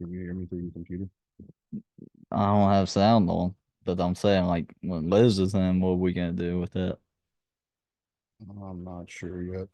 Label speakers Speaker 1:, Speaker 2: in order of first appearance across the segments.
Speaker 1: Can you hear me through your computer?
Speaker 2: I don't have sound on, but I'm saying like when Liz is in, what are we gonna do with that?
Speaker 1: I'm not sure yet.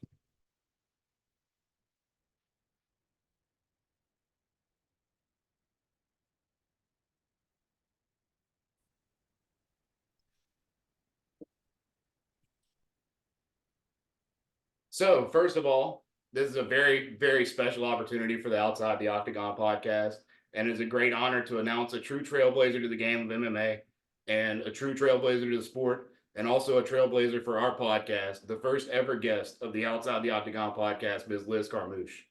Speaker 3: So, first of all, this is a very, very special opportunity for the Outside the Octagon podcast. And it's a great honor to announce a true trailblazer to the game of MMA and a true trailblazer to the sport, and also a trailblazer for our podcast, the first ever guest of the Outside the Octagon podcast, Ms. Liz Carmouche.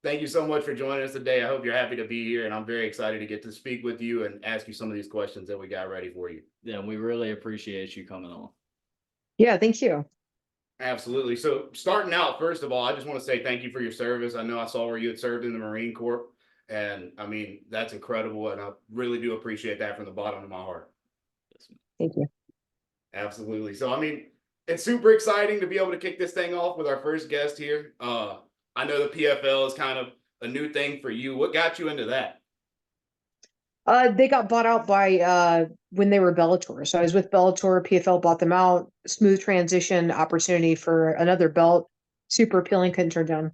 Speaker 3: Thank you so much for joining us today. I hope you're happy to be here, and I'm very excited to get to speak with you and ask you some of these questions that we got ready for you.
Speaker 2: Yeah, we really appreciate you coming on.
Speaker 4: Yeah, thank you.
Speaker 3: Absolutely. So starting out, first of all, I just want to say thank you for your service. I know I saw where you had served in the Marine Corps, and I mean, that's incredible. And I really do appreciate that from the bottom of my heart.
Speaker 4: Thank you.
Speaker 3: Absolutely. So, I mean, it's super exciting to be able to kick this thing off with our first guest here. I know the PFL is kind of a new thing for you. What got you into that?
Speaker 4: They got bought out by when they were Bellator. So I was with Bellator, PFL bought them out. Smooth transition opportunity for another belt. Super appealing, couldn't turn down.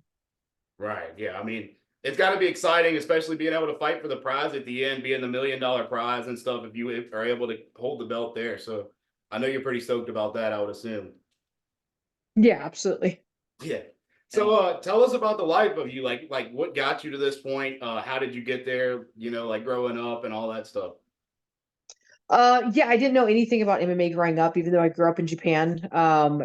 Speaker 3: Right. Yeah. I mean, it's got to be exciting, especially being able to fight for the prize at the end, being the $1 million prize and stuff, if you are able to hold the belt there. So I know you're pretty stoked about that, I would assume.
Speaker 4: Yeah, absolutely.
Speaker 3: Yeah. So tell us about the life of you, like what got you to this point? How did you get there, like growing up and all that stuff?
Speaker 4: Yeah, I didn't know anything about MMA growing up, even though I grew up in Japan.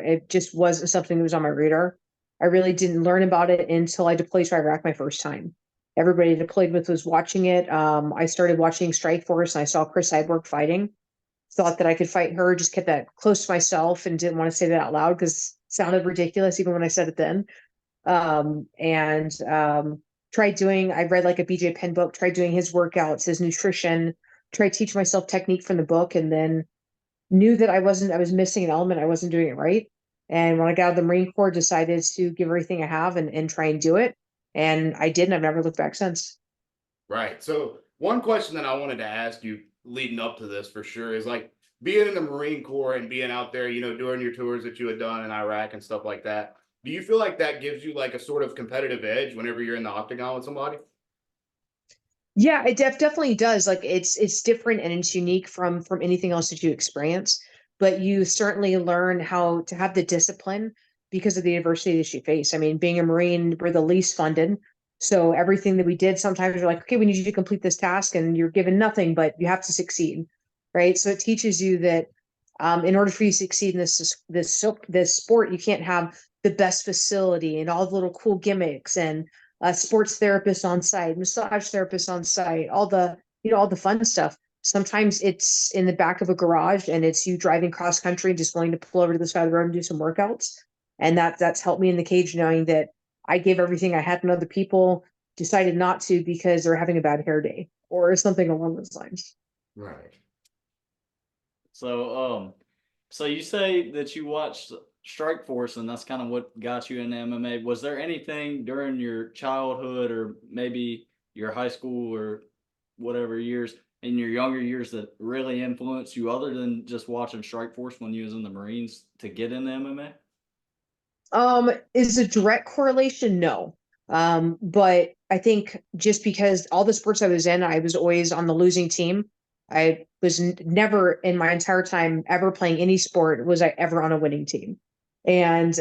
Speaker 4: It just wasn't something that was on my radar. I really didn't learn about it until I deployed to Iraq my first time. Everybody I deployed with was watching it. I started watching Strike Force and I saw Chris Cyborg fighting. Thought that I could fight her, just kept that close to myself and didn't want to say that out loud because it sounded ridiculous even when I said it then. And I read like a BJ Penn book, tried doing his workouts, his nutrition, tried to teach myself technique from the book, and then knew that I was missing an element. I wasn't doing it right. And when I got out of the Marine Corps, decided to give everything I have and try and do it. And I did, and I've never looked back since.
Speaker 3: Right. So one question that I wanted to ask you leading up to this for sure is like being in the Marine Corps and being out there, doing your tours that you had done in Iraq and stuff like that. Do you feel like that gives you like a sort of competitive edge whenever you're in the octagon with somebody?
Speaker 4: Yeah, it definitely does. Like it's different and it's unique from anything else that you experience, but you certainly learn how to have the discipline because of the adversity that you face. I mean, being a Marine, we're the least funded. So everything that we did, sometimes you're like, okay, we need you to complete this task and you're given nothing, but you have to succeed. Right. So it teaches you that in order for you to succeed in this sport, you can't have the best facility and all the little cool gimmicks and a sports therapist on site, massage therapist on site, all the fun stuff. Sometimes it's in the back of a garage and it's you driving cross country, just willing to pull over to the side of the road and do some workouts. And that's helped me in the cage, knowing that I gave everything I had, and other people decided not to because they're having a bad hair day or something along those lines.
Speaker 3: Right.
Speaker 2: So you say that you watched Strike Force and that's kind of what got you into MMA. Was there anything during your childhood or maybe your high school or whatever years in your younger years that really influenced you other than just watching Strike Force when you was in the Marines to get into MMA?
Speaker 4: Is a direct correlation? No. But I think just because all the sports I was in, I was always on the losing team. I was never in my entire time ever playing any sport was I ever on a winning team. And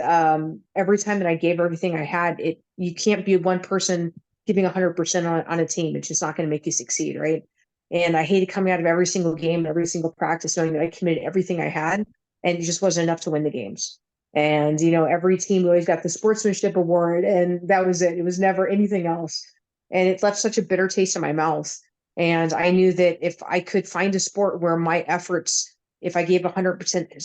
Speaker 4: every time that I gave everything I had, you can't be one person giving 100% on a team. It's just not going to make you succeed, right? And I hated coming out of every single game, every single practice, knowing that I committed everything I had, and it just wasn't enough to win the games. And every team always got the sportsmanship award, and that was it. It was never anything else, and it left such a bitter taste in my mouth. And I knew that if I could find a sport where my efforts, if I gave 100%,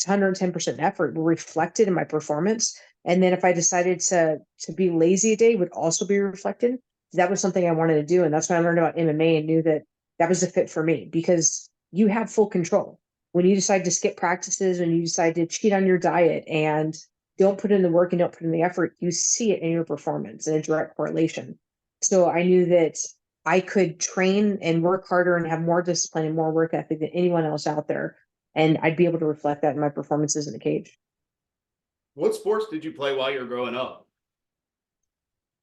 Speaker 4: 110% effort, were reflected in my performance, and then if I decided to be lazy a day, would also be reflected. That was something I wanted to do, and that's when I learned about MMA and knew that that was a fit for me because you have full control when you decide to skip practices, when you decide to cheat on your diet and don't put in the work and don't put in the effort, you see it in your performance in a direct correlation. So I knew that I could train and work harder and have more discipline and more work ethic than anyone else out there. And I'd be able to reflect that in my performances in the cage.
Speaker 3: What sports did you play while you were growing up?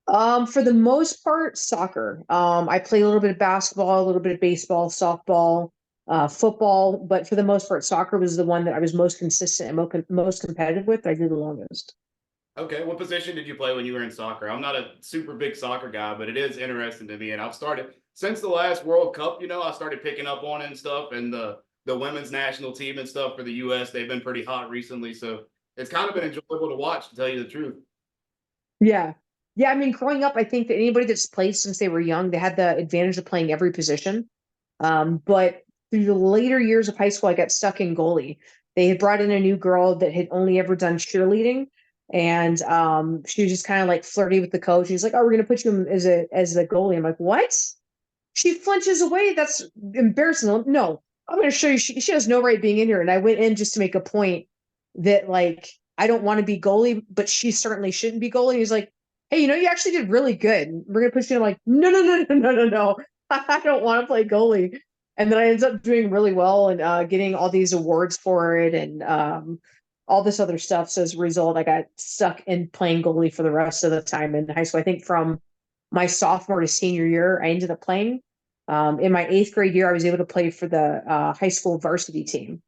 Speaker 4: For the most part, soccer. I play a little bit of basketball, a little bit of baseball, softball, football, but for the most part, soccer was the one that I was most consistent and most competitive with. I did the longest.
Speaker 3: Okay, what position did you play when you were in soccer? I'm not a super big soccer guy, but it is interesting to me. And I've started since the last World Cup, I started picking up on it and stuff. And the women's national team and stuff for the US, they've been pretty hot recently. So it's kind of been enjoyable to watch, to tell you the truth.
Speaker 4: Yeah. Yeah. I mean, growing up, I think that anybody that's played since they were young, they had the advantage of playing every position. But through the later years of high school, I got stuck in goalie. They had brought in a new girl that had only ever done cheerleading. And she was just kind of like flirty with the coach. He's like, "Oh, we're gonna put you as a goalie." I'm like, "What?" She flinches away. That's embarrassing. No, I'm gonna show you. She has no right being in here. And I went in just to make a point that like I don't want to be goalie, but she certainly shouldn't be goalie. He's like, "Hey, you actually did really good. We're gonna put you." I'm like, "No, no, no, no, no, no, no. I don't want to play goalie." And then I ended up doing really well and getting all these awards for it and all this other stuff. So as a result, I got stuck in playing goalie for the rest of the time in high school. I think from my sophomore to senior year, I ended up playing. In my 8th grade year, I was able to play for the high school varsity team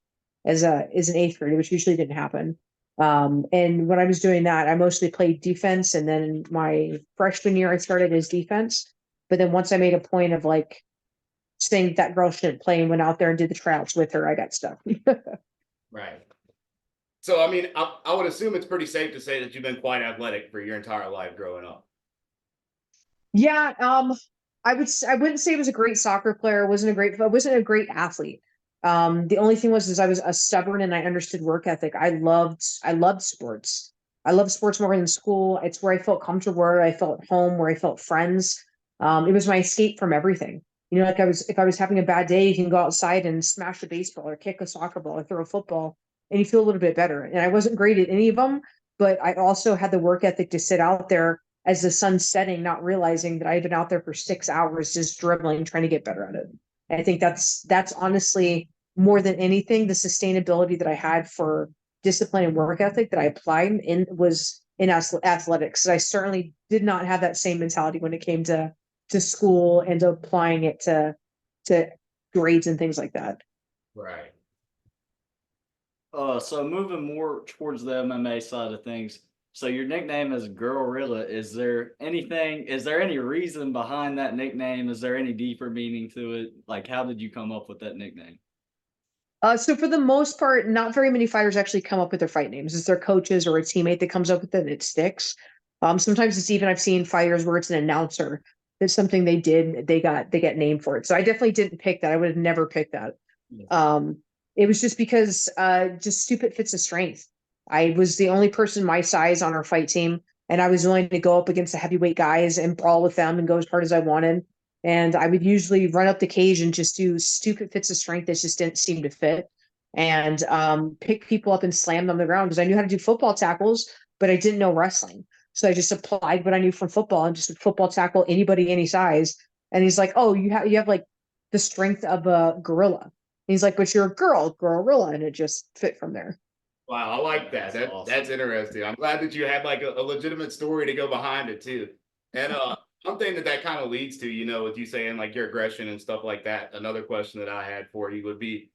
Speaker 4: as an 8th grader, which usually didn't happen. And when I was doing that, I mostly played defense. And then my freshman year, I started as defense. But then once I made a point of like saying that girl shouldn't play and went out there and did the tryouts with her, I got stuck.
Speaker 3: Right. So, I mean, I would assume it's pretty safe to say that you've been quite athletic for your entire life growing up.
Speaker 4: Yeah, I wouldn't say I was a great soccer player. I wasn't a great athlete. The only thing was I was a stubborn and I understood work ethic. I loved sports. I loved sports more than school. It's where I felt comfortable, where I felt home, where I felt friends. It was my escape from everything. Like if I was having a bad day, you can go outside and smash a baseball or kick a soccer ball or throw a football and you feel a little bit better. And I wasn't great at any of them, but I also had the work ethic to sit out there as the sun's setting, not realizing that I've been out there for 6 hours just dribbling, trying to get better at it. And I think that's honestly more than anything, the sustainability that I had for discipline and work ethic that I applied in was in athletics. I certainly did not have that same mentality when it came to school and applying it to grades and things like that.
Speaker 3: Right.
Speaker 2: So moving more towards the MMA side of things. So your nickname is Girlrilla. Is there any reason behind that nickname? Is there any deeper meaning to it? Like, how did you come up with that nickname?
Speaker 4: So for the most part, not very many fighters actually come up with their fight names. It's their coaches or a teammate that comes up with it and it sticks. Sometimes it's even I've seen fighters where it's an announcer. That's something they did. They get named for it. So I definitely didn't pick that. I would have never picked that. It was just because just stupid fits of strength. I was the only person my size on our fight team, and I was willing to go up against the heavyweight guys and brawl with them and go as hard as I wanted. And I would usually run up the cage and just do stupid fits of strength that just didn't seem to fit, and pick people up and slam them on the ground because I knew how to do football tackles, but I didn't know wrestling. So I just applied what I knew from football and just football tackle anybody any size. And he's like, "Oh, you have like the strength of a gorilla." And he's like, "But you're a girlrilla," and it just fit from there.
Speaker 3: Wow, I like that.
Speaker 2: That's awesome.
Speaker 3: That's interesting. I'm glad that you had like a legitimate story to go behind it too. And one thing that kind of leads to, with you saying like your aggression and stuff like that. Another question that I had for you would be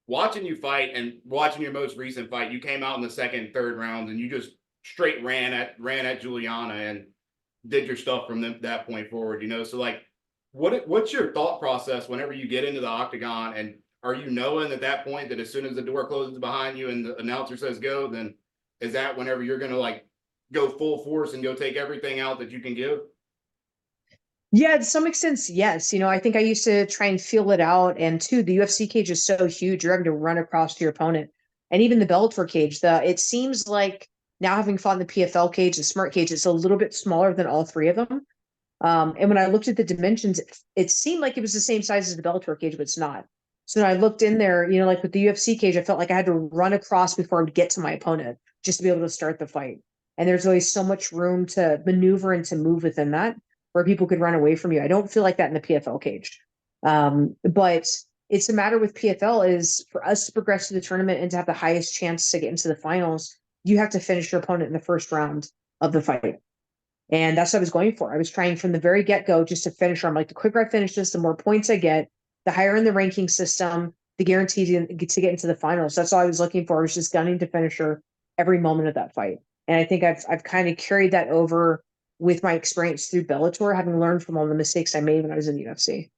Speaker 3: watching you fight and watching your most recent fight. You came out in the second, third rounds, and you just straight ran at Juliana and did your stuff from that point forward. So like, what's your thought process whenever you get into the octagon, and are you knowing at that point that as soon as the door closes behind you and the announcer says go, then is that whenever you're going to like go full force and go take everything out that you can give?
Speaker 4: Yeah, to some extent, yes. I think I used to try and feel it out. And two, the UFC cage is so huge, you're having to run across to your opponent. And even the Bellator cage, it seems like now having fought in the PFL cage, the Smart cage, it's a little bit smaller than all three of them. And when I looked at the dimensions, it seemed like it was the same size as the Bellator cage, but it's not. So when I looked in there, like with the UFC cage, I felt like I had to run across before I would get to my opponent just to be able to start the fight. And there's always so much room to maneuver and to move within that. where people could run away from you. I don't feel like that in the PFL cage. But it's the matter with PFL is for us to progress to the tournament and to have the highest chance to get into the finals, you have to finish your opponent in the first round of the fight. And that's what I was going for. I was trying from the very get-go just to finish her. I'm like, the quicker I finish this, the more points I get, the higher in the ranking system, the guarantee to get into the finals. That's all I was looking for. I was just gunning to finish her every moment of that fight. And I think I've kind of carried that over with my experience through Bellator, having learned from all the mistakes I made when I was in the UFC.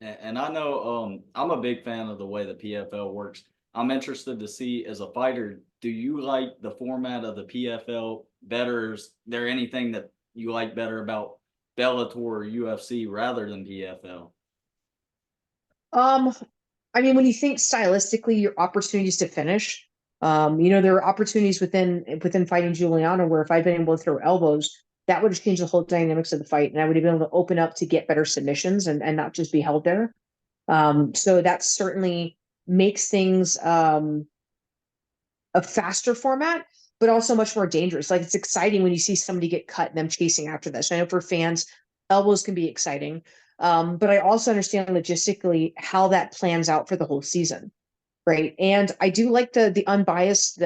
Speaker 2: And I know I'm a big fan of the way the PFL works. I'm interested to see, as a fighter, do you like the format of the PFL better? Is there anything that you like better about Bellator or UFC rather than PFL?
Speaker 4: I mean, when you think stylistically, your opportunities to finish, there are opportunities within fighting Juliana where if I'd been able to throw elbows, that would have changed the whole dynamics of the fight, and I would have been able to open up to get better submissions and not just be held there. So that certainly makes things a faster format, but also much more dangerous. Like, it's exciting when you see somebody get cut and them chasing after this. I know for fans, elbows can be exciting. But I also understand logistically how that plans out for the whole season. Right. And I do like the unbiased,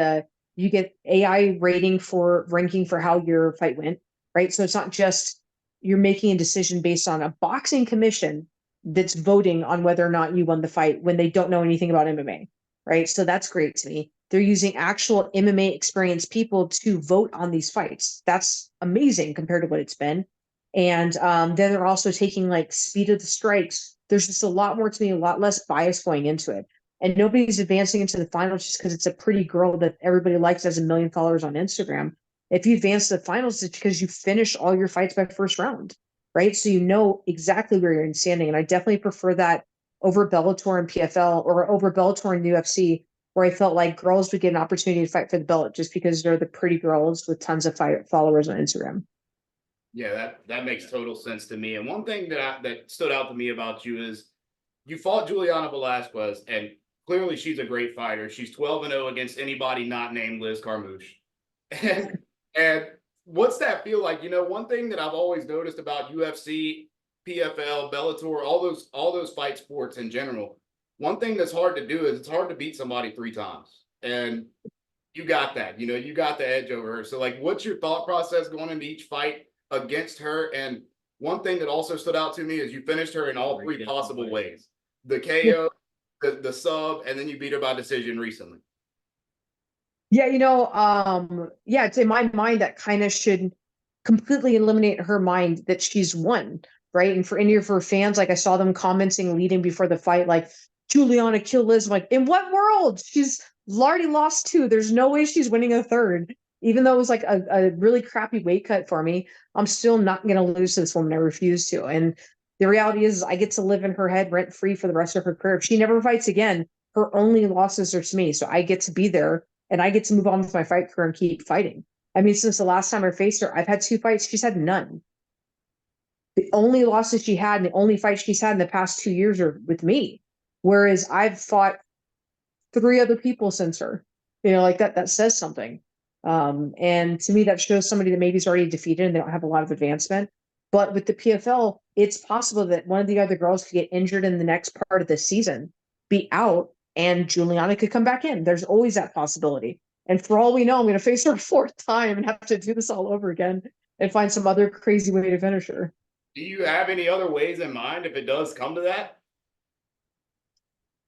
Speaker 4: you get AI rating for ranking for how your fight went. Right. So it's not just you're making a decision based on a boxing commission that's voting on whether or not you won the fight when they don't know anything about MMA. Right. So that's great to me. They're using actual MMA experienced people to vote on these fights. That's amazing compared to what it's been. And then they're also taking like speed of the strikes. There's just a lot more to me, a lot less bias going into it. And nobody's advancing into the finals just because it's a pretty girl that everybody likes, has 1 million followers on Instagram. If you advance to the finals, it's because you finish all your fights by first round, right? So you know exactly where you're standing. And I definitely prefer that over Bellator and PFL, or over Bellator and UFC, where I felt like girls would get an opportunity to fight for the belt just because they're the pretty girls with tons of followers on Instagram.
Speaker 3: Yeah, that makes total sense to me. And one thing that stood out to me about you is you fought Juliana Velasquez, and clearly she's a great fighter. She's 12-0 against anybody not named Liz Carmouche. And what's that feel like? One thing that I've always noticed about UFC, PFL, Bellator, all those fight sports in general, one thing that's hard to do is it's hard to beat somebody 3 times. And you got that. You got the edge over her. So, like, what's your thought process going into each fight against her? And one thing that also stood out to me is you finished her in all 3 possible ways: the KO, the sub, and then you beat her by decision recently.
Speaker 4: Yeah, it's in my mind that kind of should completely eliminate her mind that she's won, right? And for any of her fans, like I saw them commenting leading before the fight, like, Juliana killed Liz. I'm like, in what world? She's already lost 2. There's no way she's winning a 3rd. Even though it was like a really crappy weight cut for me, I'm still not going to lose to this woman. I refuse to. And the reality is I get to live in her head rent free for the rest of her career. If she never fights again, her only losses are to me. So I get to be there and I get to move on with my fight career and keep fighting. I mean, since the last time I faced her, I've had 2 fights. She's had none. The only losses she had and the only fights she's had in the past 2 years are with me. Whereas I've fought 3 other people since her. Like that says something. And to me, that shows somebody that maybe is already defeated and they don't have a lot of advancement. But with the PFL, it's possible that one of the other girls could get injured in the next part of the season, be out, and Juliana could come back in. There's always that possibility. And for all we know, I'm going to face her a 4th time and have to do this all over again and find some other crazy way to finish her.
Speaker 3: Do you have any other ways in mind if it does come to that?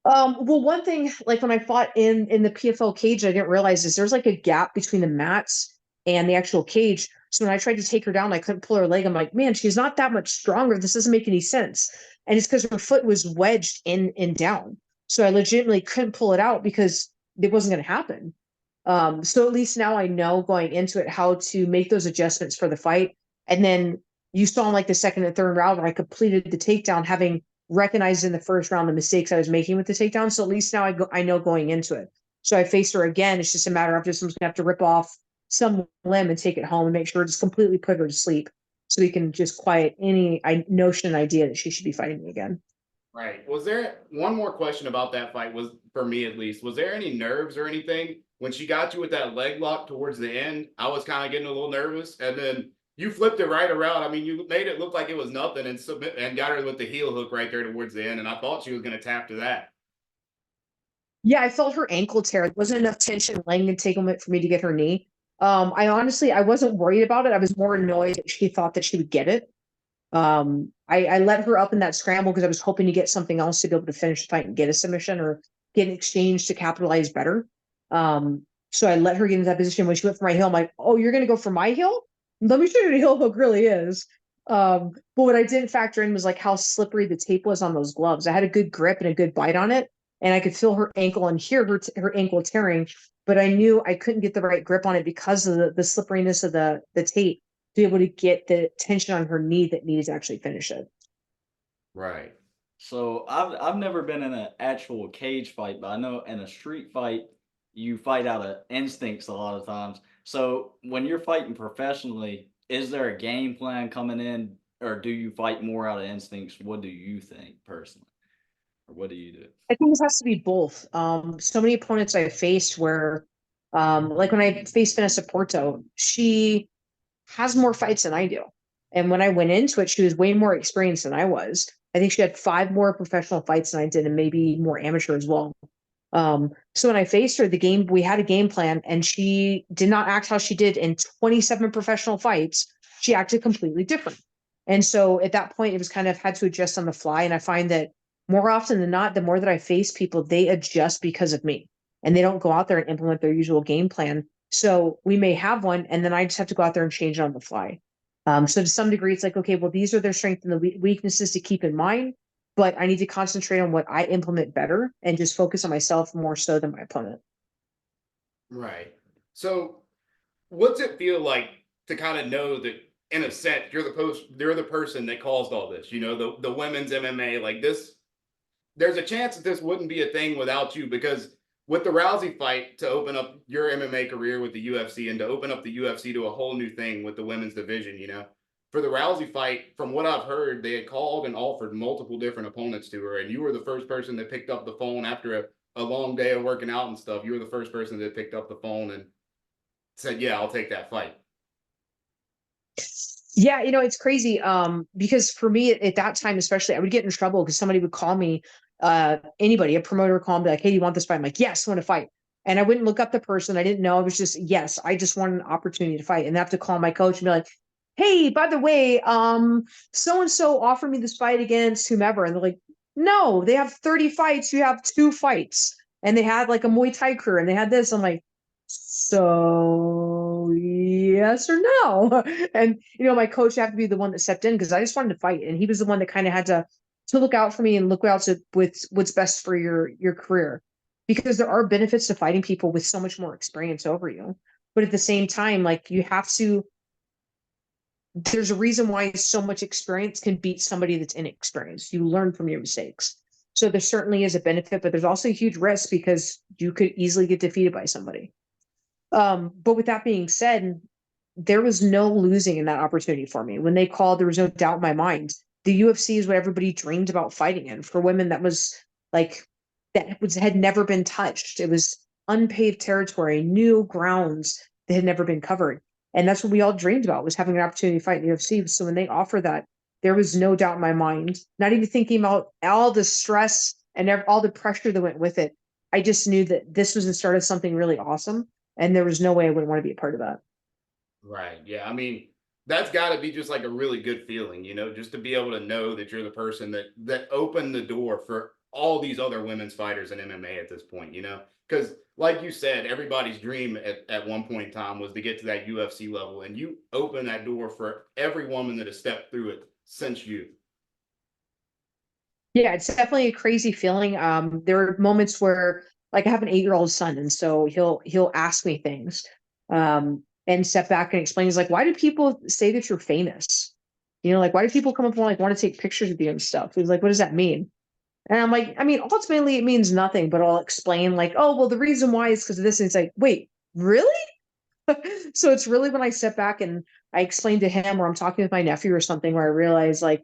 Speaker 4: Well, one thing, like when I fought in the PFL cage, I didn't realize is there's like a gap between the mats and the actual cage. So when I tried to take her down, I couldn't pull her leg. I'm like, man, she's not that much stronger. This doesn't make any sense. And it's because her foot was wedged in and down. So I legitimately couldn't pull it out because it wasn't going to happen. So at least now I know going into it how to make those adjustments for the fight. And then you saw in like the 2nd and 3rd round where I completed the takedown, having recognized in the 1st round the mistakes I was making with the takedown. So at least now I know going into it. So I faced her again. It's just a matter of just I'm just gonna have to rip off some limb and take it home and make sure just completely put her to sleep so we can just quiet any notion and idea that she should be fighting me again.
Speaker 3: Right. Was there one more question about that fight? Was, for me at least, was there any nerves or anything when she got you with that leg lock towards the end? I was kind of getting a little nervous, and then you flipped it right around. I mean, you made it look like it was nothing and got her with the heel hook right there towards the end. And I thought she was going to tap to that.
Speaker 4: Yeah, I felt her ankle tear. There wasn't enough tension, length, entanglement for me to get her knee. I wasn't worried about it. I was more annoyed that she thought that she would get it. I let her up in that scramble because I was hoping to get something else to be able to finish the fight and get a submission or get an exchange to capitalize better. So I let her get into that position. When she went for my heel, I'm like, oh, you're going to go for my heel? Let me show you what a heel hook really is. But what I didn't factor in was like how slippery the tape was on those gloves. I had a good grip and a good bite on it, and I could feel her ankle and hear her ankle tearing, but I knew I couldn't get the right grip on it because of the slipperiness of the tape to be able to get the tension on her knee that needed to actually finish it.
Speaker 3: Right.
Speaker 2: So I've never been in an actual cage fight, but I know in a street fight you fight out of instincts a lot of times. So when you're fighting professionally, is there a game plan coming in, or do you fight more out of instincts? What do you think personally, or what do you do?
Speaker 4: I think this has to be both. So many opponents I faced where, like when I faced Venice Aporto, she has more fights than I do. And when I went into it, she was way more experienced than I was. I think she had 5 more professional fights than I did, and maybe more amateur as well. So when I faced her, we had a game plan, and she did not act how she did in 27 professional fights. She acted completely different. And so at that point, it was kind of had to adjust on the fly. And I find that more often than not, the more that I face people, they adjust because of me and they don't go out there and implement their usual game plan. So we may have one, and then I just have to go out there and change it on the fly. So to some degree, it's like, okay, well, these are their strengths and the weaknesses to keep in mind, but I need to concentrate on what I implement better and just focus on myself more so than my opponent.
Speaker 3: Right. So what's it feel like to kind of know that in a sense you're the person that caused all this, the women's MMA like this, there's a chance that this wouldn't be a thing without you, because with the Rousey fight to open up your MMA career with the UFC and to open up the UFC to a whole new thing with the women's division, for the Rousey fight, from what I've heard, they had called and offered multiple different opponents to her, and you were the first person that picked up the phone after a long day of working out and stuff. You were the first person that picked up the phone and said, yeah, I'll take that fight.
Speaker 4: Yeah, it's crazy. Because for me at that time, especially, I would get in trouble because somebody would call me, anybody, a promoter would call me like, hey, do you want this fight? I'm like, yes, I want to fight. And I wouldn't look up the person. I didn't know. It was just, yes, I just want an opportunity to fight. And I have to call my coach and be like, hey, by the way, so-and-so offered me this fight against whomever. And they're like, no, they have 30 fights. You have 2 fights. And they had like a Muay Thai career and they had this. I'm like, so yes or no? And my coach had to be the one that stepped in because I just wanted to fight, and he was the one that kind of had to look out for me and look out with what's best for your career, because there are benefits to fighting people with so much more experience over you. But at the same time, like, you have to, there's a reason why so much experience can beat somebody that's inexperienced. You learn from your mistakes. So there certainly is a benefit, but there's also a huge risk because you could easily get defeated by somebody. But with that being said, there was no losing in that opportunity for me. When they called, there was no doubt in my mind. The UFC is what everybody dreamed about fighting in. For women, that was like, had never been touched. It was unpaved territory, new grounds that had never been covered. And that's what we all dreamed about, was having an opportunity to fight in the UFC. So when they offered that, there was no doubt in my mind, not even thinking about all the stress and all the pressure that went with it. I just knew that this was the start of something really awesome. And there was no way I wouldn't want to be a part of that.
Speaker 3: Right. Yeah. I mean, that's got to be just like a really good feeling, just to be able to know that you're the person that opened the door for all these other women's fighters in MMA at this point, because like you said, everybody's dream at one point in time was to get to that UFC level, and you open that door for every woman that has stepped through it since you.
Speaker 4: Yeah, it's definitely a crazy feeling. There are moments where, like, I have an 8-year-old son, and so he'll ask me things, and step back and explain. He's like, "Why do people say that you're famous? Like, why do people come up and like want to take pictures with you and stuff?" He's like, "What does that mean?" And I'm like, "I mean, ultimately, it means nothing, but I'll explain, like, oh, well, the reason why is because of this." And it's like, "Wait, really?" So it's really when I step back and I explain to him, or I'm talking with my nephew or something, where I realize, like,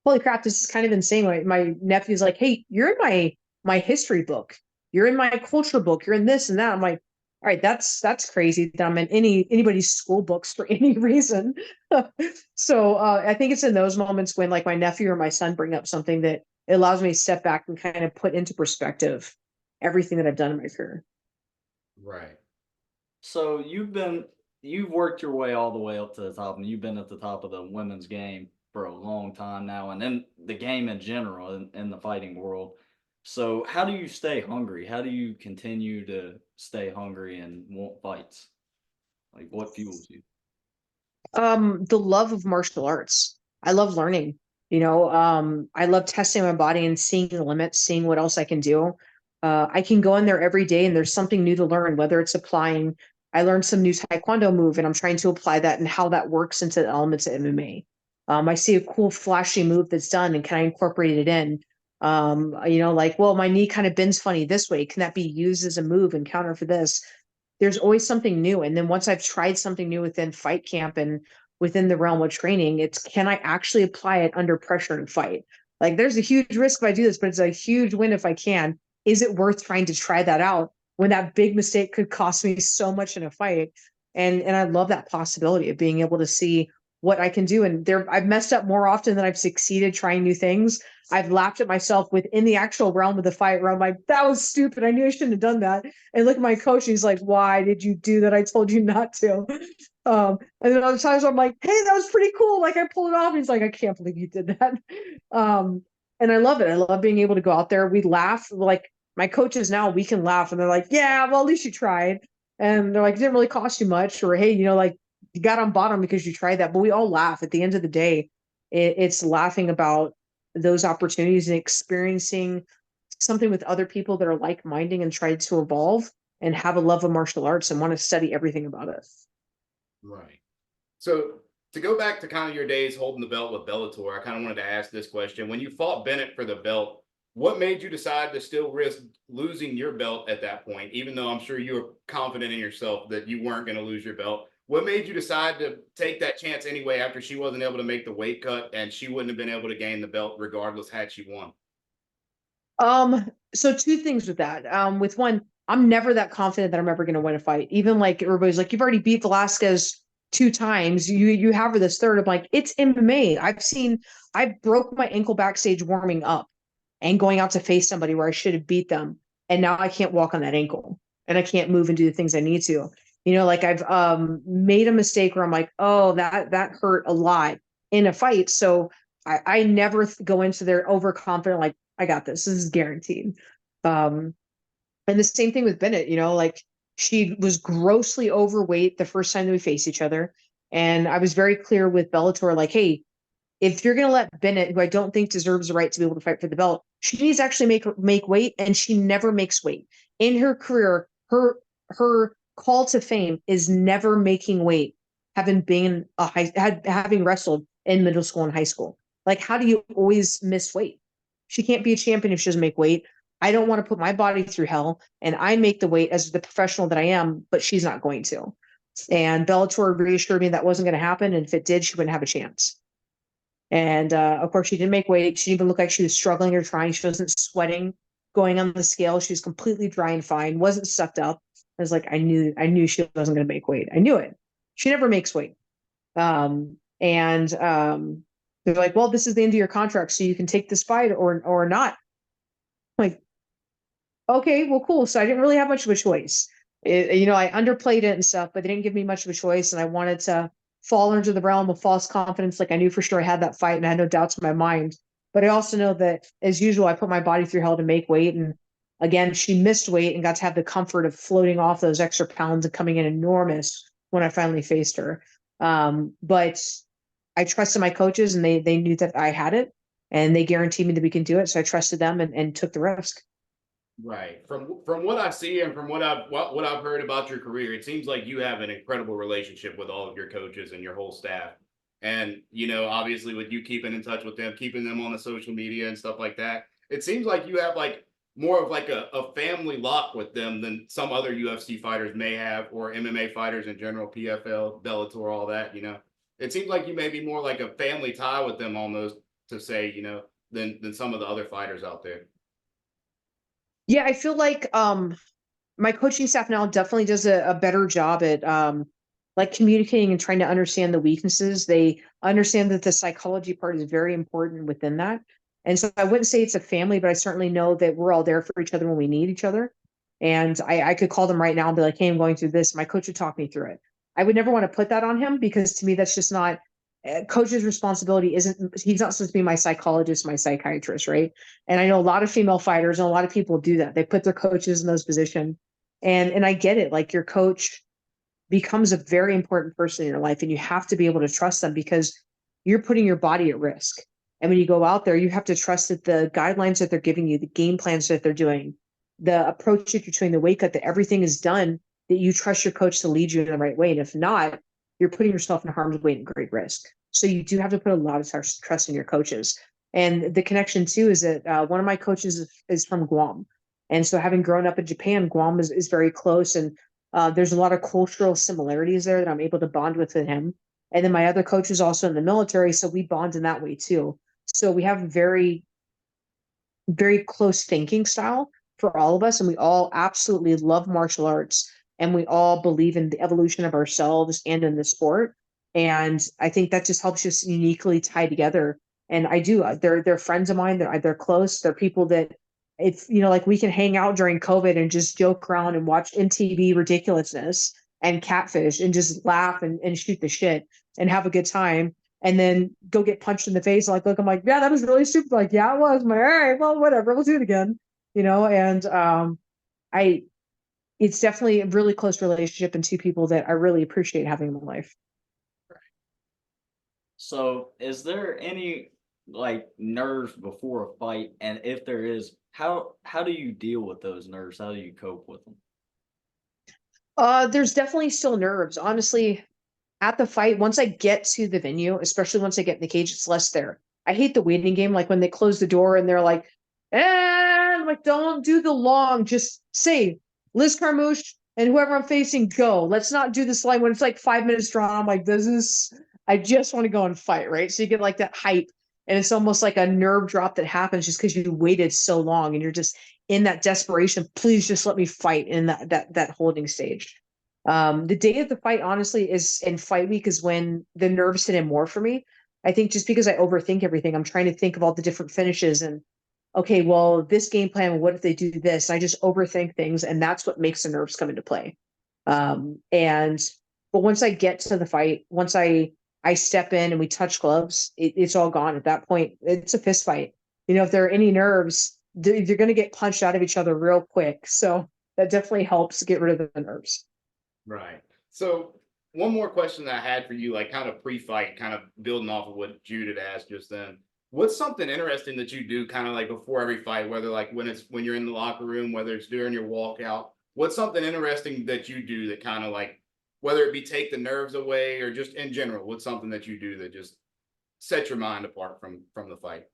Speaker 4: holy crap, this is kind of insane. My nephew's like, "Hey, you're in my history book. You're in my culture book. You're in this and that." I'm like, All right, that's crazy that I'm in anybody's school books for any reason. So I think it's in those moments when like my nephew or my son bring up something that it allows me to step back and kind of put into perspective everything that I've done in my career.
Speaker 3: Right.
Speaker 2: So you've worked your way all the way up to the top, and you've been at the top of the women's game for a long time now, and then the game in general in the fighting world. So how do you stay hungry? How do you continue to stay hungry and want fights? Like what fuels you?
Speaker 4: The love of martial arts. I love learning. I love testing my body and seeing the limits, seeing what else I can do. I can go in there every day and there's something new to learn, whether it's applying. I learned some new taekwondo move and I'm trying to apply that and how that works into the elements of MMA. I see a cool flashy move that's done and can I incorporate it in? Like, well, my knee kind of bends funny this way. Can that be used as a move and counter for this? There's always something new. And then once I've tried something new within fight camp and within the realm of training, it's can I actually apply it under pressure and fight? Like there's a huge risk if I do this, but it's a huge win if I can. Is it worth trying to try that out when that big mistake could cost me so much in a fight? And I love that possibility of being able to see what I can do. And there I've messed up more often than I've succeeded trying new things. I've laughed at myself within the actual realm of the fight where I'm like, that was stupid. I knew I shouldn't have done that. And look at my coach, he's like, why did you do that? I told you not to. And then other times I'm like, hey, that was pretty cool. Like I pulled it off. He's like, I can't believe you did that. And I love it. I love being able to go out there. We laugh. Like my coaches now, we can laugh and they're like, yeah, well, at least you tried. And they're like, it didn't really cost you much. Or hey, like you got on bottom because you tried that. But we all laugh at the end of the day. It's laughing about those opportunities and experiencing something with other people that are like-minded and try to evolve and have a love of martial arts and want to study everything about it.
Speaker 3: Right. So to go back to kind of your days holding the belt with Bellator, I kind of wanted to ask this question. When you fought Bennett for the belt, what made you decide to still risk losing your belt at that point, even though I'm sure you were confident in yourself that you weren't going to lose your belt? What made you decide to take that chance anyway after she wasn't able to make the weight cut and she wouldn't have been able to gain the belt regardless had she won?
Speaker 4: So two things with that. With one, I'm never that confident that I'm ever going to win a fight. Even like everybody's like, you've already beat Velasquez 2 times. You have her this third. I'm like, it's MMA. I broke my ankle backstage warming up and going out to face somebody where I should have beat them. And now I can't walk on that ankle and I can't move and do the things I need to. Like I've made a mistake where I'm like, oh, that hurt a lot in a fight. So I never go into there overconfident, like, I got this. This is guaranteed. And the same thing with Bennett, like she was grossly overweight the first time that we faced each other. And I was very clear with Bellator, like, hey, if you're going to let Bennett, who I don't think deserves the right to be able to fight for the belt, she needs to actually make weight, and she never makes weight. In her career, her call to fame is never making weight, having been having wrestled in middle school and high school. Like, how do you always miss weight? She can't be a champion if she doesn't make weight. I don't want to put my body through hell, and I make the weight as the professional that I am, but she's not going to. And Bellator reassured me that wasn't going to happen, and if it did, she wouldn't have a chance. And of course, she didn't make weight. She didn't even look like she was struggling or trying. She wasn't sweating going on the scale. She was completely dry and fine, wasn't sucked up. I was like, I knew she wasn't going to make weight. I knew it. She never makes weight. And they're like, well, this is the end of your contract, so you can take this fight or not. Like, okay, well, cool. So I didn't really have much of a choice. I underplayed it and stuff, but they didn't give me much of a choice. And I wanted to fall into the realm of false confidence. Like I knew for sure I had that fight and I had no doubts in my mind. But I also know that as usual, I put my body through hell to make weight. And again, she missed weight and got to have the comfort of floating off those extra pounds and coming in enormous when I finally faced her. But I trusted my coaches and they knew that I had it and they guaranteed me that we can do it. So I trusted them and took the risk.
Speaker 3: Right. From what I see and from what I've heard about your career, it seems like you have an incredible relationship with all of your coaches and your whole staff. And, obviously with you keeping in touch with them, keeping them on the social media and stuff like that, it seems like you have like more of like a family lock with them than some other UFC fighters may have, or MMA fighters in general, PFL, Bellator, all that, It seems like you may be more like a family tie with them almost, to say, than some of the other fighters out there.
Speaker 4: Yeah, I feel like my coaching staff now definitely does a better job at like communicating and trying to understand the weaknesses. They understand that the psychology part is very important within that. And so I wouldn't say it's a family, but I certainly know that we're all there for each other when we need each other. And I could call them right now and be like, hey, I'm going through this. My coach would talk me through it. I would never want to put that on him because to me, that's just not coach's responsibility. He's not supposed to be my psychologist, my psychiatrist, right? And I know a lot of female fighters and a lot of people do that. They put their coaches in those positions. And I get it. Like your coach becomes a very important person in your life, and you have to be able to trust them because you're putting your body at risk. And when you go out there, you have to trust that the guidelines that they're giving you, the game plans that they're doing, the approach that you're doing, the weight cut, that everything is done, that you trust your coach to lead you in the right way. And if not, you're putting yourself in harm's way and great risk. So you do have to put a lot of trust in your coaches. And the connection too is that one of my coaches is from Guam. And so having grown up in Japan, Guam is very close. And there's a lot of cultural similarities there that I'm able to bond with him. And then my other coach is also in the military. So we bond in that way too. So we have very, very close thinking style for all of us. And we all absolutely love martial arts. And we all believe in the evolution of ourselves and in the sport. And I think that just helps us uniquely tie together. And I do, they're friends of mine. They're close. They're people that it's, like we can hang out during COVID and just joke around and watch MTV ridiculousness and catfish and just laugh and shoot the shit and have a good time. And then go get punched in the face. Like, look, I'm like, yeah, that was really stupid. Like, yeah, it was. I'm like, all right, well, whatever, we'll do it again. And it's definitely a really close relationship and two people that I really appreciate having in my life.
Speaker 2: So, is there any like nerves before a fight? And if there is, how do you deal with those nerves? How do you cope with them?
Speaker 4: There's definitely still nerves. Honestly, at the fight, once I get to the venue, especially once I get in the cage, it's less there. I hate the waiting game, like when they close the door and they're like, and like, don't do the long, just say Liz Carmouche and whoever I'm facing, go. Let's not do this line when it's like 5 minutes drawn. I'm like, I just want to go and fight, right? So you get like that hype, and it's almost like a nerve drop that happens just because you waited so long and you're just in that desperation. Please just let me fight in that holding stage. The day of the fight, honestly, is in fight week is when the nerves hit in more for me. I think just because I overthink everything, I'm trying to think of all the different finishes and okay, well, this game plan, what if they do this? I just overthink things, and that's what makes the nerves come into play. But once I get to the fight, once I step in and we touch gloves, it's all gone. At that point, it's a fist fight. If there are any nerves, they're going to get punched out of each other real quick. So that definitely helps get rid of the nerves.
Speaker 3: Right. So one more question that I had for you, like kind of pre-fight, kind of building off of what Jude had asked just then. What's something interesting that you do kind of like before every fight, whether like when you're in the locker room, whether it's during your walkout, what's something interesting that you do that kind of like, whether it be take the nerves away or just in general, what's something that you do that just sets your mind apart from the fight?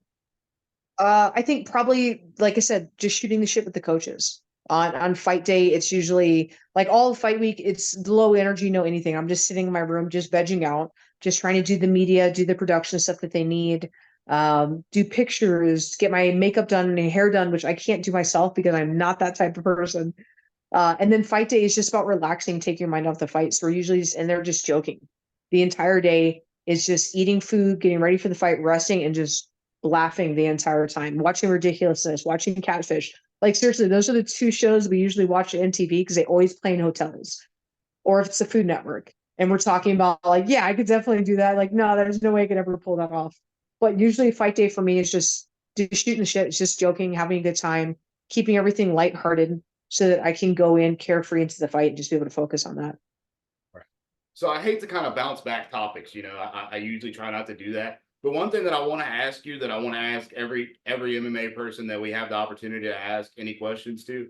Speaker 4: I think probably, like I said, just shooting the shit with the coaches. On fight day, it's usually like all fight week, it's low energy, no anything. I'm just sitting in my room, just vegging out, just trying to do the media, do the production stuff that they need, do pictures, get my makeup done and hair done, which I can't do myself because I'm not that type of person. And then fight day is just about relaxing, taking your mind off the fight. So we're usually just in there just joking. The entire day is just eating food, getting ready for the fight, resting, and just laughing the entire time, watching ridiculousness, watching catfish. Like seriously, those are the two shows we usually watch at MTV because they always play in hotels, or if it's the Food Network. And we're talking about like, yeah, I could definitely do that. Like, no, there's no way I could ever pull that off. But usually fight day for me is just shooting the shit. It's just joking, having a good time, keeping everything lighthearted so that I can go in carefree into the fight and just be able to focus on that.
Speaker 3: Right. So I hate to kind of bounce back topics, I usually try not to do that. But one thing that I want to ask you, that I want to ask every MMA person that we have the opportunity to ask any questions to,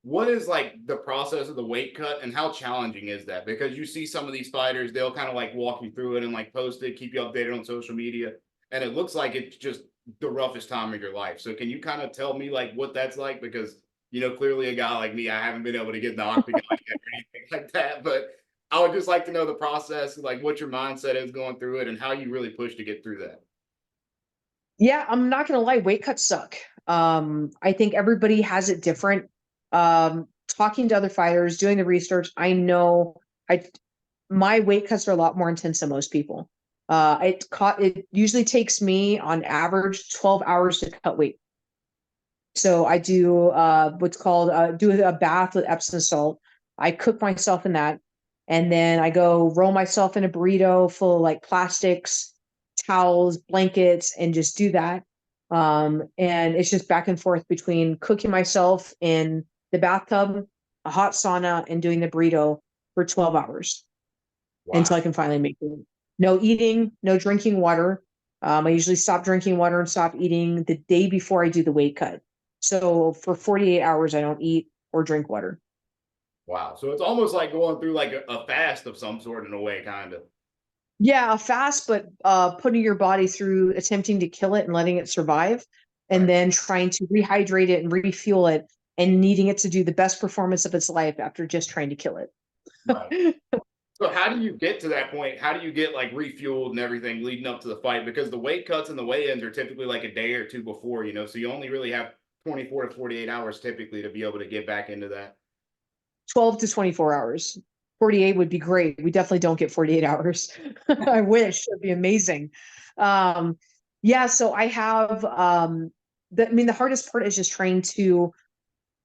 Speaker 3: what is like the process of the weight cut and how challenging is that? Because you see some of these fighters, they'll kind of like walk you through it and like post it, keep you updated on social media. And it looks like it's just the roughest time of your life. So can you kind of tell me like what that's like? Because, clearly a guy like me, I haven't been able to get in the octagon yet or anything like that. But I would just like to know the process, like what your mindset is going through it and how you really push to get through that.
Speaker 4: Yeah, I'm not gonna lie, weight cuts suck. I think everybody has it different. talking to other fighters, doing the research, I know my weight cuts are a lot more intense than most people. It usually takes me on average 12 hours to cut weight. So I do what's called do a bath with Epsom salt. I cook myself in that, and then I go roll myself in a burrito full of like plastics, towels, blankets, and just do that. And it's just back and forth between cooking myself in the bathtub, a hot sauna, and doing the burrito for 12 hours until I can finally make it. No eating, no drinking water. I usually stop drinking water and stop eating the day before I do the weight cut. So for 48 hours, I don't eat or drink water.
Speaker 3: Wow. So it's almost like going through like a fast of some sort in a way, kind of.
Speaker 4: Yeah, a fast, but putting your body through attempting to kill it and letting it survive, and
Speaker 3: Right.
Speaker 4: then trying to rehydrate it and refuel it and needing it to do the best performance of its life after just trying to kill it.
Speaker 3: Right. So how do you get to that point? How do you get like refueled and everything leading up to the fight? Because the weight cuts and the weigh-ins are typically like a day or two before, you know, so you only really have 24 to 48 hours typically to be able to get back into that.
Speaker 4: 12 to 24 hours. 48 would be great. We definitely don't get 48 hours. I wish. It'd be amazing. Yeah, so I have the hardest part is just trying to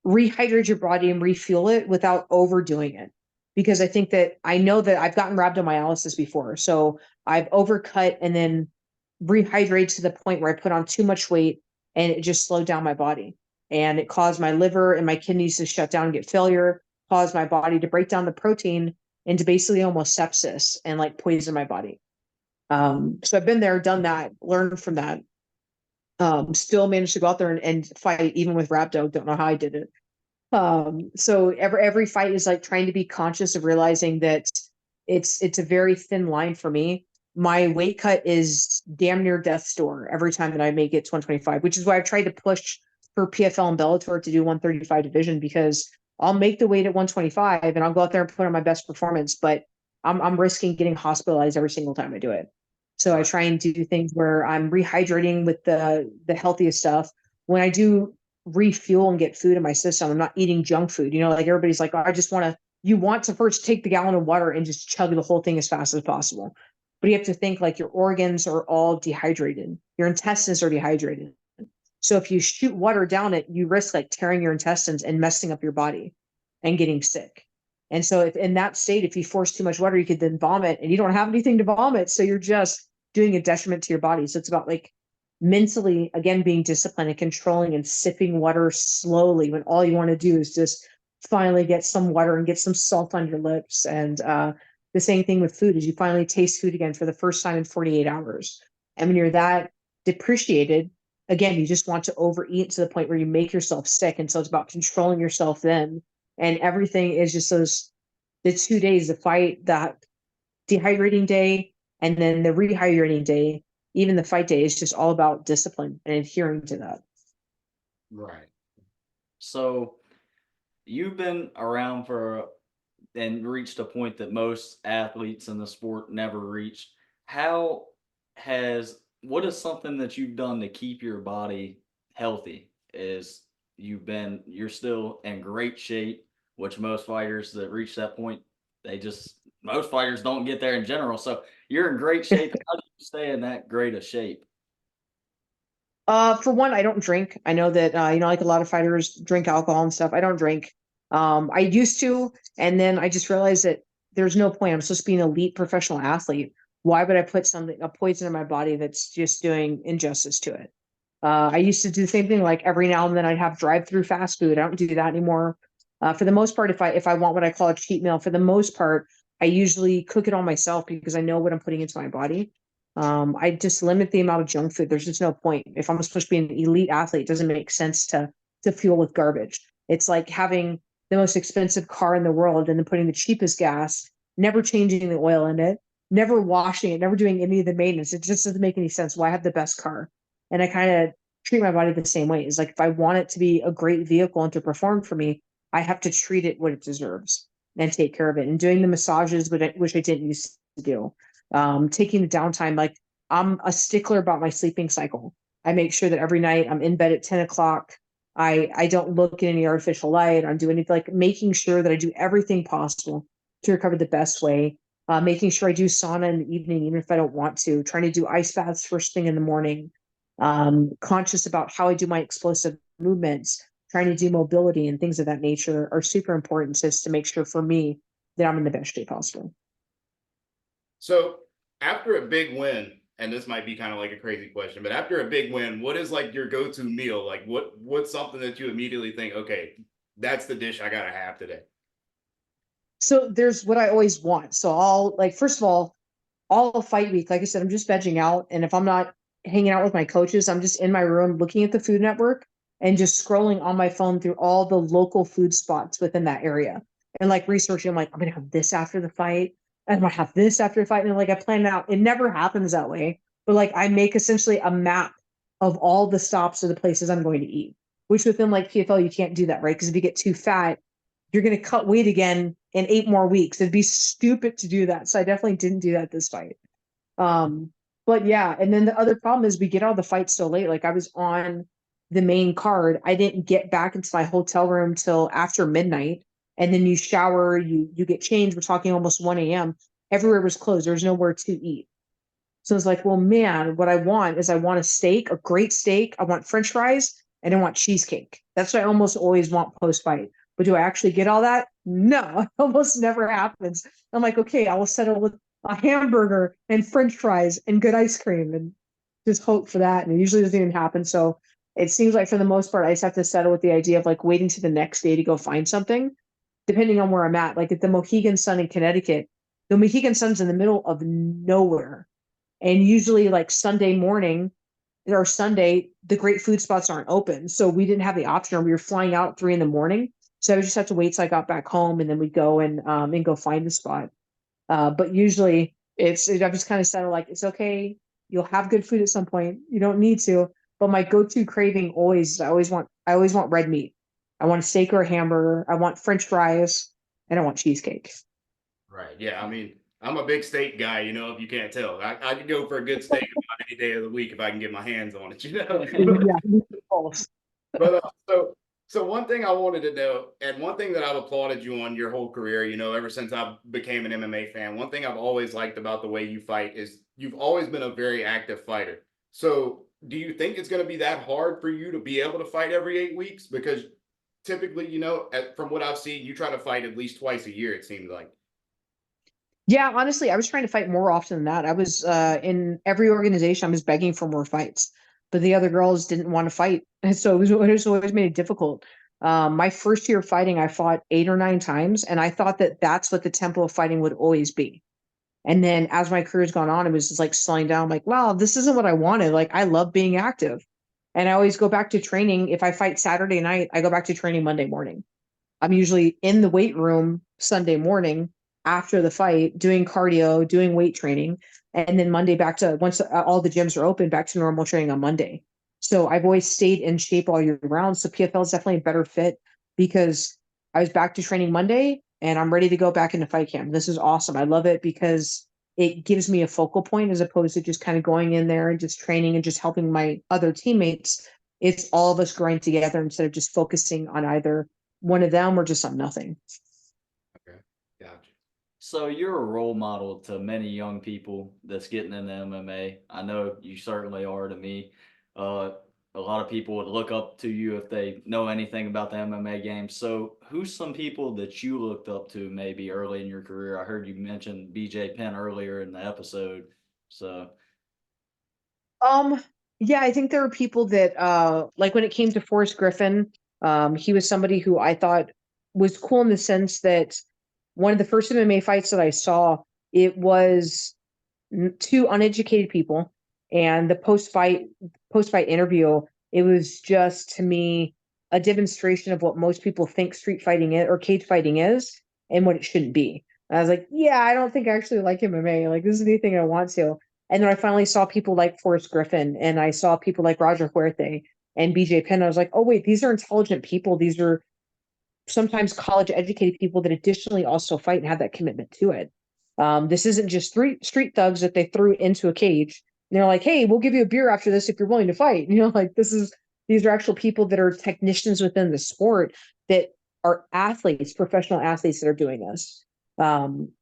Speaker 4: rehydrate your body and refuel it without overdoing it. Because I think that I know that I've gotten rhabdomyolysis before. So I've overcut and then rehydrated to the point where I put on too much weight and it just slowed down my body. And it caused my liver and my kidneys to shut down and get failure, caused my body to break down the protein into basically almost sepsis and like poison my body. So I've been there, done that, learned from that. Still managed to go out there and fight even with rhabdo. Don't know how I did it. So every fight is like trying to be conscious of realizing that it's a very thin line for me. My weight cut is damn near death's door every time that I make it to 125, which is why I've tried to push for PFL and Bellator to do 135 division, because I'll make the weight at 125 and I'll go out there and put on my best performance, but I'm risking getting hospitalized every single time I do it. So I try and do things where I'm rehydrating with the healthiest stuff. When I do refuel and get food in my system, I'm not eating junk food. You know, like everybody's like, oh, you want to first take the gallon of water and just chug the whole thing as fast as possible. But you have to think like your organs are all dehydrated. Your intestines are dehydrated. So if you shoot water down it, you risk like tearing your intestines and messing up your body and getting sick. And so if in that state, if you force too much water, you could then vomit and you don't have anything to vomit. So you're just doing a detriment to your body. So it's about like mentally, again, being disciplined and controlling and sipping water slowly when all you want to do is just finally get some water and get some salt on your lips. And the same thing with food is you finally taste food again for the first time in 48 hours. And when you're that depreciated, again, you just want to overeat to the point where you make yourself sick. And so it's about controlling yourself then. And everything is just the 2 days, the fight, that dehydrating day, and then the rehydrating day, even the fight day, is just all about discipline and adhering to that.
Speaker 3: Right.
Speaker 2: So you've been around and reached a point that most athletes in the sport never reached. What is something that you've done to keep your body healthy? You're still in great shape, which most fighters that reach that point, most fighters don't get there in general. So you're in great shape. How do you stay in that great a shape?
Speaker 4: For one, I don't drink. I know that like a lot of fighters drink alcohol and stuff. I don't drink. I used to, and then I just realized that there's no point. I'm supposed to be an elite professional athlete. Why would I put a poison in my body that's just doing injustice to it? I used to do the same thing. Like every now and then I'd have drive-through fast food. I don't do that anymore. For the most part, if I want what I call a cheat meal, for the most part, I usually cook it all myself because I know what I'm putting into my body. I just limit the amount of junk food. There's just no point. If I'm supposed to be an elite athlete, it doesn't make sense to fuel with garbage. It's like having the most expensive car in the world and then putting the cheapest gas, never changing the oil in it, never washing it, never doing any of the maintenance. It just doesn't make any sense. Why have the best car? And I kind of treat my body the same way. It's like if I want it to be a great vehicle and to perform for me, I have to treat it what it deserves and take care of it. And doing the massages, which I didn't used to do, taking the downtime. Like I'm a stickler about my sleeping cycle. I make sure that every night I'm in bed at 10 o'clock. I don't look at any artificial light. I don't do anything, like making sure that I do everything possible to recover the best way. Making sure I do sauna in the evening, even if I don't want to, trying to do ice baths first thing in the morning, conscious about how I do my explosive movements, trying to do mobility and things of that nature are super important just to make sure for me that I'm in the best shape possible.
Speaker 3: So after a big win, and this might be kind of like a crazy question, but after a big win, what is like your go-to meal? Like what's something that you immediately think, okay, that's the dish I gotta have today?
Speaker 4: So there's what I always want. So I'll like, first of all fight week, like I said, I'm just vegging out. And if I'm not hanging out with my coaches, I'm just in my room looking at the Food Network and just scrolling on my phone through all the local food spots within that area. And like researching, I'm like, I'm gonna have this after the fight. I'm gonna have this after the fight. And like I plan it out. It never happens that way. But like I make essentially a map of all the stops of the places I'm going to eat. Which within like PFL, you can't do that, right? Because if you get too fat, you're going to cut weight again in 8 more weeks. It'd be stupid to do that. So I definitely didn't do that this fight. But yeah, and then the other problem is we get out of the fight so late. Like I was on the main card. I didn't get back into my hotel room till after midnight. And then you shower, you get changed. We're talking almost 1 a.m. Everywhere was closed. There's nowhere to eat. So it's like, well, man, what I want is I want a steak, a great steak. I want French fries and I want cheesecake. That's what I almost always want post fight. But do I actually get all that? No, it almost never happens. I'm like, okay, I will settle with a hamburger and French fries and good ice cream and just hope for that. And it usually doesn't even happen. So it seems like for the most part, I just have to settle with the idea of like waiting to the next day to go find something, depending on where I'm at. Like at the Mohegan Sun in Connecticut, the Mohegan Sun's in the middle of nowhere. And usually like Sunday morning or Sunday, the great food spots aren't open. So we didn't have the option, or we were flying out at 3 a.m. So I would just have to wait till I got back home and then we'd go and go find the spot. But usually I've just kind of settled like, it's okay. You'll have good food at some point. You don't need to. But my go-to craving always, I always want red meat. I want a steak or a hamburger. I want French fries and I want cheesecake.
Speaker 3: Right. Yeah. I mean, I'm a big steak guy, you know, if you can't tell. I could go for a good steak about any day of the week if I can get my hands on it, you know.
Speaker 4: Yeah.
Speaker 3: But so one thing I wanted to know, and one thing that I've applauded you on your whole career, you know, ever since I became an MMA fan, one thing I've always liked about the way you fight is you've always been a very active fighter. So do you think it's going to be that hard for you to be able to fight every 8 weeks? Because typically, you know, from what I've seen, you try to fight at least twice a year, it seems like.
Speaker 4: Yeah, honestly, I was trying to fight more often than that. I was in every organization, I was begging for more fights, but the other girls didn't want to fight. And so it was always made it difficult. My first year of fighting, I fought 8 or 9 times, and I thought that that's what the tempo of fighting would always be. And then as my career's gone on, it was just like slowing down. I'm like, wow, this isn't what I wanted. Like, I love being active. And I always go back to training. If I fight Saturday night, I go back to training Monday morning. I'm usually in the weight room Sunday morning after the fight, doing cardio, doing weight training, and then Monday back to once all the gyms are open, back to normal training on Monday. So I've always stayed in shape all year round. So PFL is definitely a better fit because I was back to training Monday and I'm ready to go back into fight camp. This is awesome. I love it because it gives me a focal point as opposed to just kind of going in there and just training and just helping my other teammates. It's all of us growing together instead of just focusing on either one of them or just on nothing.
Speaker 3: Okay. Gotcha.
Speaker 2: So you're a role model to many young people that's getting into MMA. I know you certainly are to me. A lot of people would look up to you if they know anything about the MMA game. So who's some people that you looked up to maybe early in your career? I heard you mention BJ Penn earlier in the episode. So
Speaker 4: Um, yeah, I think there are people that like when it came to Forrest Griffin, he was somebody who I thought was cool in the sense that one of the first MMA fights that I saw, it was two uneducated people, and the post fight interview, it was just to me a demonstration of what most people think street fighting is or cage fighting is and what it shouldn't be. And I was like, yeah, I don't think I actually like MMA. Like, this is anything I want to. And then I finally saw people like Forrest Griffin and I saw people like Roger Huerta and BJ Penn. I was like, oh, wait, these are intelligent people. These are sometimes college educated people that additionally also fight and have that commitment to it. This isn't just street thugs that they threw into a cage. And they're like, hey, we'll give you a beer after this if you're willing to fight. You know, like this is These are actual people that are technicians within the sport that are athletes, professional athletes that are doing this.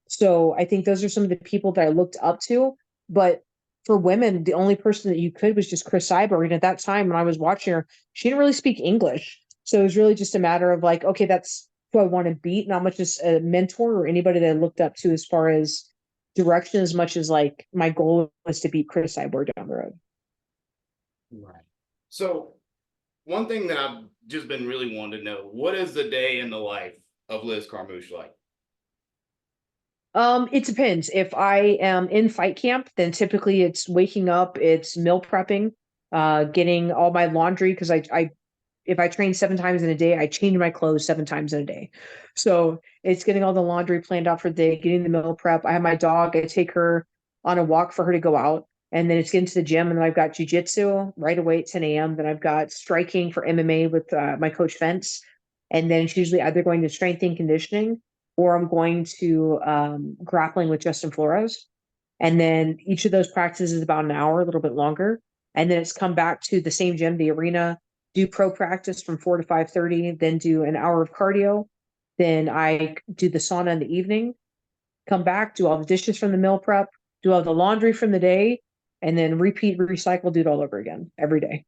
Speaker 4: So I think those are some of the people that I looked up to. But for women, the only person that you could was just Chris Cyborg. And at that time, when I was watching her, she didn't really speak English. So it was really just a matter of like, okay, that's who I want to beat, not much as a mentor or anybody that I looked up to as far as direction, as much as like my goal was to beat Chris Cyborg down the road.
Speaker 3: Right. So one thing that I've just been really wanting to know, what is the day in the life of Liz Carmouche like?
Speaker 4: It depends. If I am in fight camp, then typically it's waking up, it's meal prepping, getting all my laundry because I if I train 7 times in a day, I change my clothes 7 times in a day. So it's getting all the laundry planned out for the day, getting the meal prep. I have my dog, I take her on a walk for her to go out. And then it's getting to the gym, and then I've got jujitsu right away at 10 a.m. Then I've got striking for MMA with my coach Fence. And then it's usually either going to strength and conditioning or I'm going to grappling with Justin Flores. And then each of those practices is about an hour, a little bit longer. And then it's come back to the same gym, the arena, do pro practice from 4 to 5:30, then do an hour of cardio. Then I do the sauna in the evening, come back, do all the dishes from the meal prep, do all the laundry from the day, and then repeat, recycle, do it all over again every day.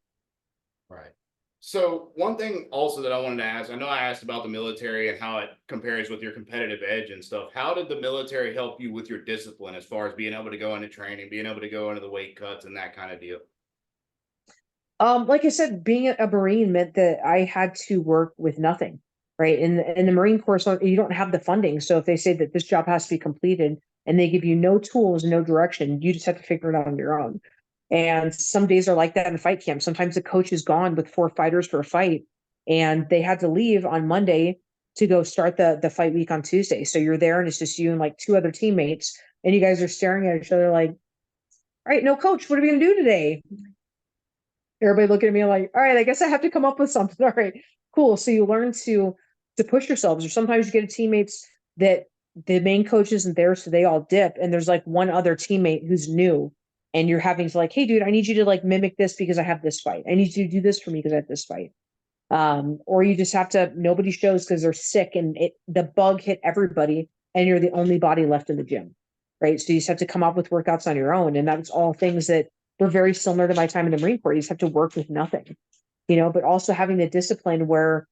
Speaker 3: Right. So one thing also that I wanted to ask, I know I asked about the military and how it compares with your competitive edge and stuff. How did the military help you with your discipline as far as being able to go into training, being able to go into the weight cuts and that kind of deal?
Speaker 4: Like I said, being a Marine meant that I had to work with nothing, right? In the Marine Corps, so you don't have the funding. So if they say that this job has to be completed and they give you no tools, no direction, you just have to figure it out on your own. And some days are like that in fight camp. Sometimes the coach is gone with 4 fighters for a fight, and they had to leave on Monday to go start the fight week on Tuesday. So you're there, and it's just you and like 2 other teammates, and you guys are staring at each other like, "All right, no coach, what are we gonna do today?" Everybody looking at me like, all right, I guess I have to come up with something. All right, cool. So you learn to push yourselves, or sometimes you get a teammates that the main coach isn't there, so they all dip, and there's like one other teammate who's new, and you're having to like, hey, dude, I need you to like mimic this because I have this fight. I need you to do this for me because I have this fight. Or you just have to. Nobody shows because they're sick, and the bug hit everybody, and you're the only body left in the gym, right? So you just have to come up with workouts on your own, and that's all things that were very similar to my time in the Marine Corps. You just have to work with nothing, but also having the discipline where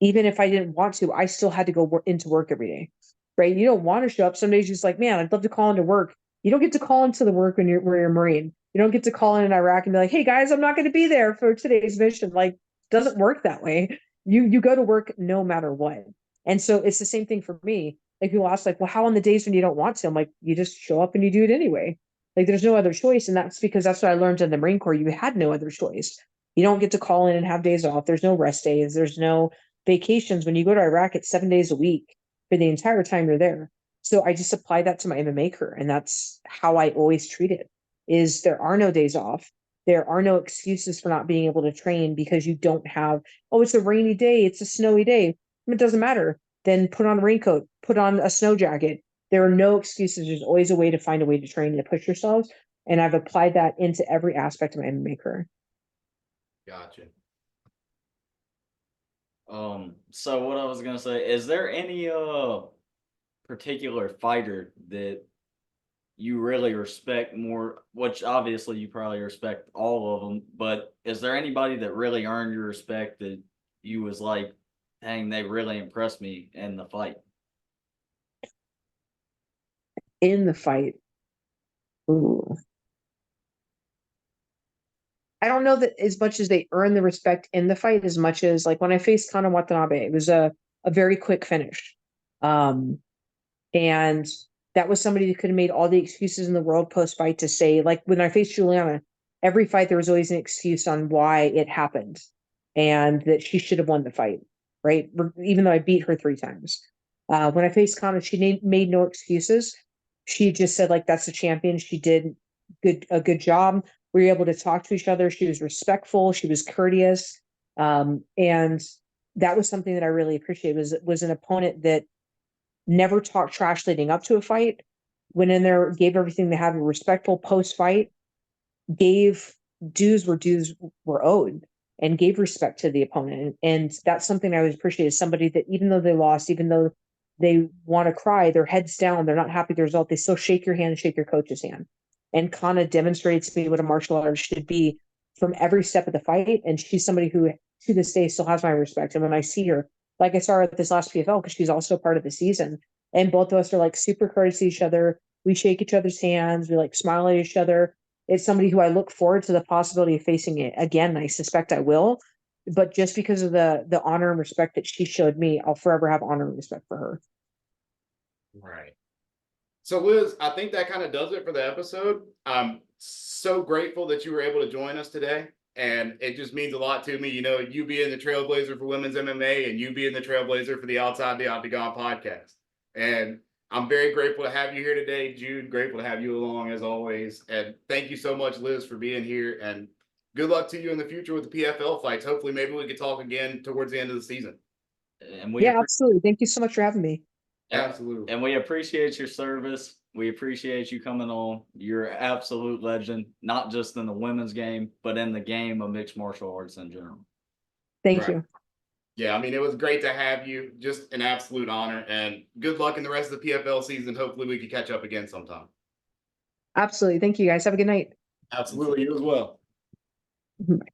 Speaker 4: even if I didn't want to, I still had to go into work every day, right? You don't want to show up. Some days you're just like, man, I'd love to call into work. You don't get to call into the work where you're a Marine. You don't get to call in Iraq and be like, hey guys, I'm not going to be there for today's mission. Like, it doesn't work that way. You go to work no matter what. And so it's the same thing for me. Like people ask, like, well, how on the days when you don't want to? I'm like, you just show up and you do it anyway. Like there's no other choice. And that's because that's what I learned in the Marine Corps. You had no other choice. You don't get to call in and have days off. There's no rest days. There's no vacations. When you go to Iraq, it's 7 days a week for the entire time you're there. So I just apply that to my MMA career. And that's how I always treat it is there are no days off. There are no excuses for not being able to train because you don't have, oh, it's a rainy day. It's a snowy day. It doesn't matter. Then put on a raincoat, put on a snow jacket. There are no excuses. There's always a way to find a way to train and to push yourselves. And I've applied that into every aspect of my MMA career.
Speaker 3: Gotcha.
Speaker 2: So what I was gonna say, is there any particular fighter that you really respect more, which obviously you probably respect all of them, but is there anybody that really earned your respect that you was like, dang, they really impressed me in the fight?
Speaker 4: In the fight. Ooh. I don't know that as much as they earn the respect in the fight, as much as like when I faced Kana Watanabe, it was a very quick finish. And that was somebody that could have made all the excuses in the world post fight to say, like when I faced Juliana, every fight there was always an excuse on why it happened and that she should have won the fight, right? Even though I beat her 3 times. When I faced Kana, she made no excuses. She just said, like, that's the champion. She did a good job. We were able to talk to each other. She was respectful. She was courteous. And that was something that I really appreciated was an opponent that never talked trash leading up to a fight, went in there, gave everything they had, were respectful post fight, gave dues where dues were owed. and gave respect to the opponent. And that's something I always appreciate, is somebody that even though they lost, even though they want to cry, their heads down, they're not happy with the result, they still shake your hand and shake your coach's hand. And Kana demonstrates to me what a martial artist should be from every step of the fight. And she's somebody who to this day still has my respect. And when I see her, like I saw her at this last PFL, because she's also part of the season, and both of us are like super courteous to each other. We shake each other's hands, we like smile at each other. It's somebody who I look forward to the possibility of facing it again. I suspect I will, but just because of the honor and respect that she showed me, I'll forever have honor and respect for her.
Speaker 3: Right. So Liz, I think that kind of does it for the episode. I'm so grateful that you were able to join us today. And it just means a lot to me, you know, you being the trailblazer for women's MMA and you being the trailblazer for the Outside the Octagon podcast. And I'm very grateful to have you here today, Jude. Grateful to have you along as always. And thank you so much, Liz, for being here. And good luck to you in the future with the PFL fights. Hopefully, maybe we could talk again towards the end of the season.
Speaker 2: And we
Speaker 4: Yeah, absolutely. Thank you so much for having me.
Speaker 3: Absolutely.
Speaker 2: And we appreciate your service. We appreciate you coming on. You're an absolute legend, not just in the women's game, but in the game of mixed martial arts in general.
Speaker 4: Thank
Speaker 3: Right.
Speaker 4: you.
Speaker 3: Yeah, I mean, it was great to have you. Just an absolute honor. And good luck in the rest of the PFL season. Hopefully, we can catch up again sometime.
Speaker 4: Absolutely. Thank you, guys. Have a good night.
Speaker 3: Absolutely. You as well.
Speaker 4: Bye.